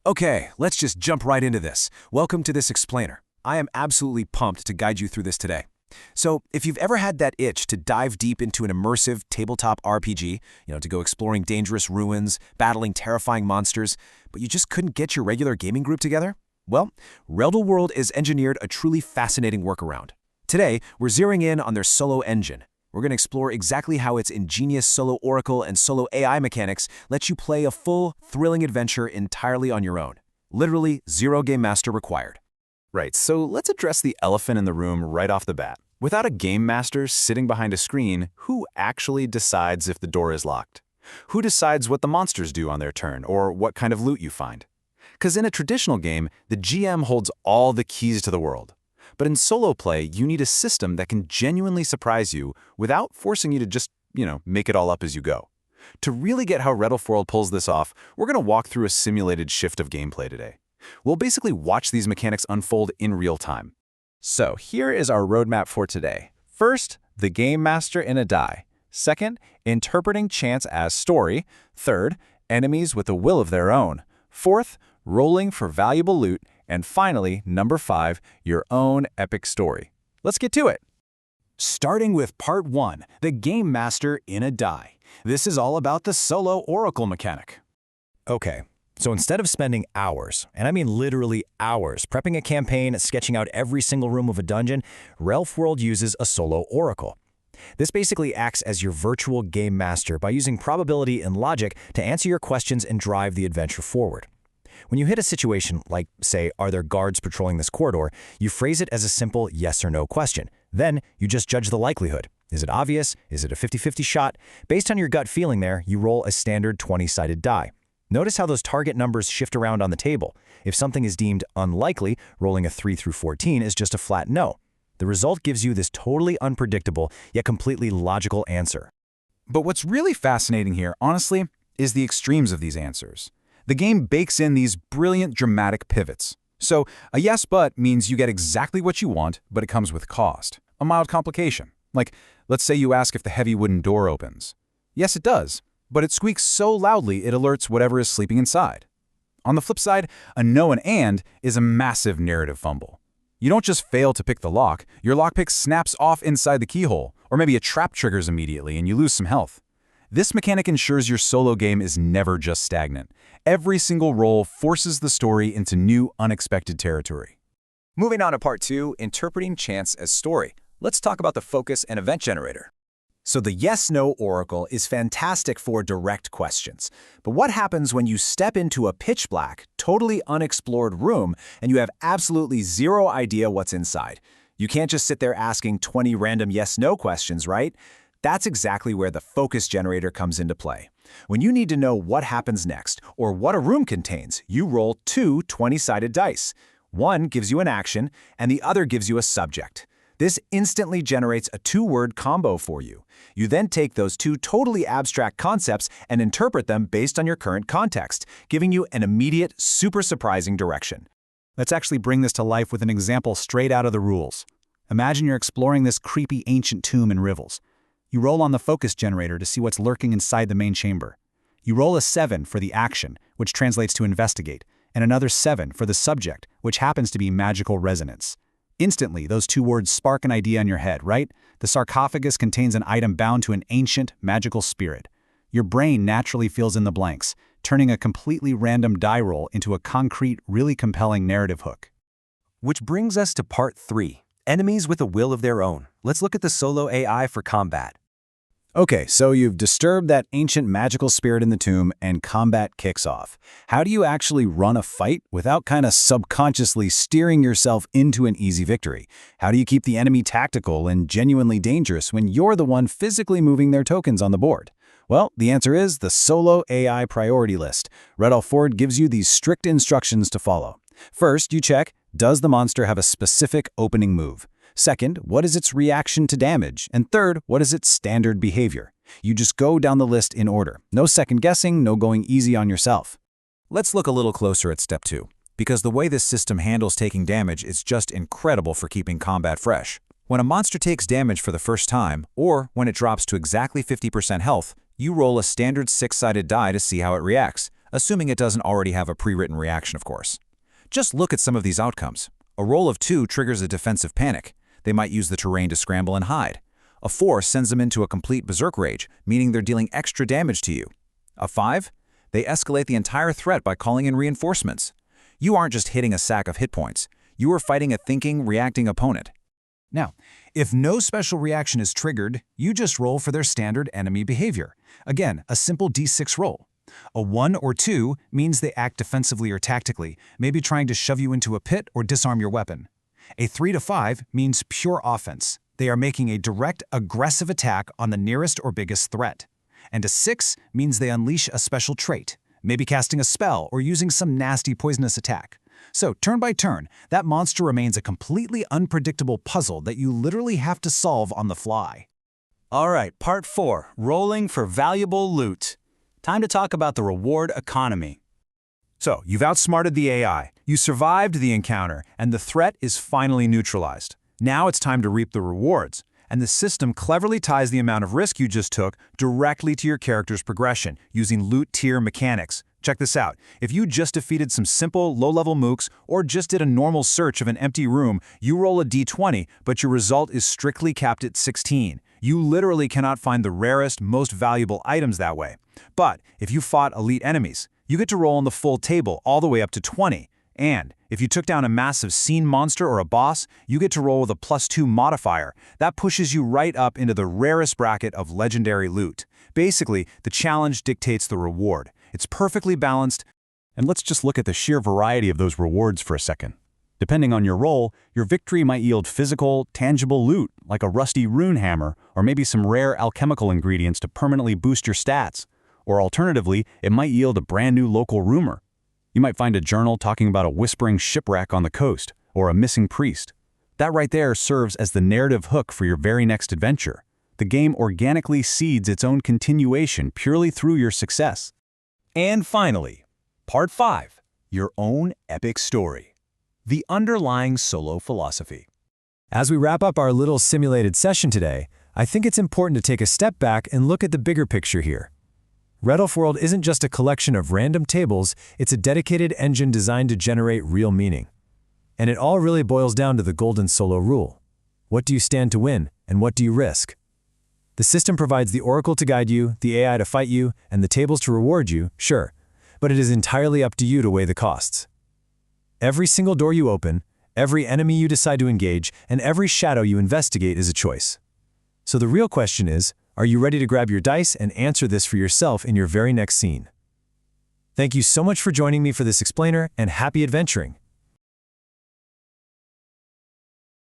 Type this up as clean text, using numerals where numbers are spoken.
Okay, let's just jump right into this. Welcome to this explainer. I am absolutely pumped to guide you through this today. So, if you've ever had that itch to dive deep into an immersive tabletop RPG, to go exploring dangerous ruins, battling terrifying monsters, but you just couldn't get your regular gaming group together, well, RedelfWorld has engineered a truly fascinating workaround. Today, we're zeroing in on their Solo engine. We're going to explore exactly how its ingenious Solo Oracle and Solo AI mechanics let you play a full, thrilling adventure entirely on your own. Literally, zero game master required. Right, so let's address the elephant in the room right off the bat. Without a game master sitting behind a screen, who actually decides if the door is locked? Who decides what the monsters do on their turn, or what kind of loot you find? Because in a traditional game, the GM holds all the keys to the world. But in solo play, you need a system that can genuinely surprise you without forcing you to just, make it all up as you go. To really get how RedelfWorld pulls this off, we're going to walk through a simulated shift of gameplay today. We'll basically watch these mechanics unfold in real time. So here is our roadmap for today. First, the game master in a die. Second, interpreting chance as story. Third, enemies with a will of their own. Fourth, rolling for valuable loot. And finally, number 5, your own epic story. Let's get to it. Starting with Part 1, the Game Master in a Die. This is all about the Solo Oracle mechanic. Okay, so instead of spending hours, and I mean literally hours, prepping a campaign, sketching out every single room of a dungeon, RedelfWorld uses a Solo Oracle. This basically acts as your virtual game master by using probability and logic to answer your questions and drive the adventure forward. When you hit a situation like, say, are there guards patrolling this corridor, you phrase it as a simple yes or no question. Then you just judge the likelihood. Is it obvious? Is it a 50-50 shot? Based on your gut feeling there, you roll a standard 20-sided die. Notice how those target numbers shift around on the table. If something is deemed unlikely, rolling a 3 through 14 is just a flat no. The result gives you this totally unpredictable, yet completely logical answer. But what's really fascinating here, honestly, is the extremes of these answers. The game bakes in these brilliant dramatic pivots. So a yes but means you get exactly what you want, but it comes with cost, a mild complication. Like, let's say you ask if the heavy wooden door opens. Yes, it does, but it squeaks so loudly it alerts whatever is sleeping inside. On the flip side, a no and is a massive narrative fumble. You don't just fail to pick the lock, your lockpick snaps off inside the keyhole, or maybe a trap triggers immediately and you lose some health. This mechanic ensures your solo game is never just stagnant. Every single roll forces the story into new, unexpected territory. Moving on to Part 2, interpreting chance as story. Let's talk about the focus and event generator. So the yes-no oracle is fantastic for direct questions. But what happens when you step into a pitch-black, totally unexplored room and you have absolutely zero idea what's inside? You can't just sit there asking 20 random yes-no questions, right? That's exactly where the focus generator comes into play. When you need to know what happens next or what a room contains, you roll 2 20-sided dice. One gives you an action, and the other gives you a subject. This instantly generates a 2-word combo for you. You then take those 2 totally abstract concepts and interpret them based on your current context, giving you an immediate, super surprising direction. Let's actually bring this to life with an example straight out of the rules. Imagine you're exploring this creepy ancient tomb in Rivals. You roll on the focus generator to see what's lurking inside the main chamber. You roll a 7 for the action, which translates to investigate, and another 7 for the subject, which happens to be magical resonance. Instantly, those 2 words spark an idea in your head, right? The sarcophagus contains an item bound to an ancient, magical spirit. Your brain naturally fills in the blanks, turning a completely random die roll into a concrete, really compelling narrative hook. Which brings us to Part 3, enemies with a will of their own. Let's look at the Solo AI for combat. Okay, so you've disturbed that ancient magical spirit in the tomb and combat kicks off. How do you actually run a fight without kind of subconsciously steering yourself into an easy victory? How do you keep the enemy tactical and genuinely dangerous when you're the one physically moving their tokens on the board? Well, the answer is the Solo AI priority list. RedelfWorld gives you these strict instructions to follow. First, you check, does the monster have a specific opening move? Second, what is its reaction to damage? And third, what is its standard behavior? You just go down the list in order. No second guessing, no going easy on yourself. Let's look a little closer at Step 2, because the way this system handles taking damage is just incredible for keeping combat fresh. When a monster takes damage for the first time, or when it drops to exactly 50% health, you roll a standard 6-sided die to see how it reacts. assuming it doesn't already have a pre-written reaction, of course. Just look at some of these outcomes. A roll of 2 triggers a defensive panic. They might use the terrain to scramble and hide. A 4 sends them into a complete berserk rage, meaning they're dealing extra damage to you. A 5? They escalate the entire threat by calling in reinforcements. You aren't just hitting a sack of hit points. You are fighting a thinking, reacting opponent. Now, if no special reaction is triggered, you just roll for their standard enemy behavior. Again, a simple d6 roll. A 1 or 2 means they act defensively or tactically, maybe trying to shove you into a pit or disarm your weapon. A 3 to 5 means pure offense. They are making a direct, aggressive attack on the nearest or biggest threat. And a 6 means they unleash a special trait, maybe casting a spell or using some nasty poisonous attack. So, turn by turn, that monster remains a completely unpredictable puzzle that you literally have to solve on the fly. All right, part 4, rolling for valuable loot. Time to talk about the reward economy. So, you've outsmarted the AI, you survived the encounter, and the threat is finally neutralized. Now it's time to reap the rewards, and the system cleverly ties the amount of risk you just took directly to your character's progression using loot tier mechanics. Check this out. If you just defeated some simple, low-level mooks or just did a normal search of an empty room, you roll a d20, but your result is strictly capped at 16. You literally cannot find the rarest, most valuable items that way. But if you fought elite enemies, you get to roll on the full table all the way up to 20. And if you took down a massive scene monster or a boss, you get to roll with a +2 modifier. That pushes you right up into the rarest bracket of legendary loot. Basically, the challenge dictates the reward. It's perfectly balanced. And let's just look at the sheer variety of those rewards for a second. Depending on your role, your victory might yield physical, tangible loot, like a rusty rune hammer, or maybe some rare alchemical ingredients to permanently boost your stats. Or alternatively, it might yield a brand new local rumor. You might find a journal talking about a whispering shipwreck on the coast, or a missing priest. That right there serves as the narrative hook for your very next adventure. The game organically seeds its own continuation purely through your success. And finally, part 5, your own epic story. The underlying solo philosophy. As we wrap up our little simulated session today, I think it's important to take a step back and look at the bigger picture here. RedelfWorld isn't just a collection of random tables, it's a dedicated engine designed to generate real meaning. And it all really boils down to the golden solo rule. What do you stand to win, and what do you risk? The system provides the oracle to guide you, the AI to fight you, and the tables to reward you, sure, but it is entirely up to you to weigh the costs. Every single door you open, every enemy you decide to engage, and every shadow you investigate is a choice. So the real question is, are you ready to grab your dice and answer this for yourself in your very next scene? Thank you so much for joining me for this explainer, and happy adventuring!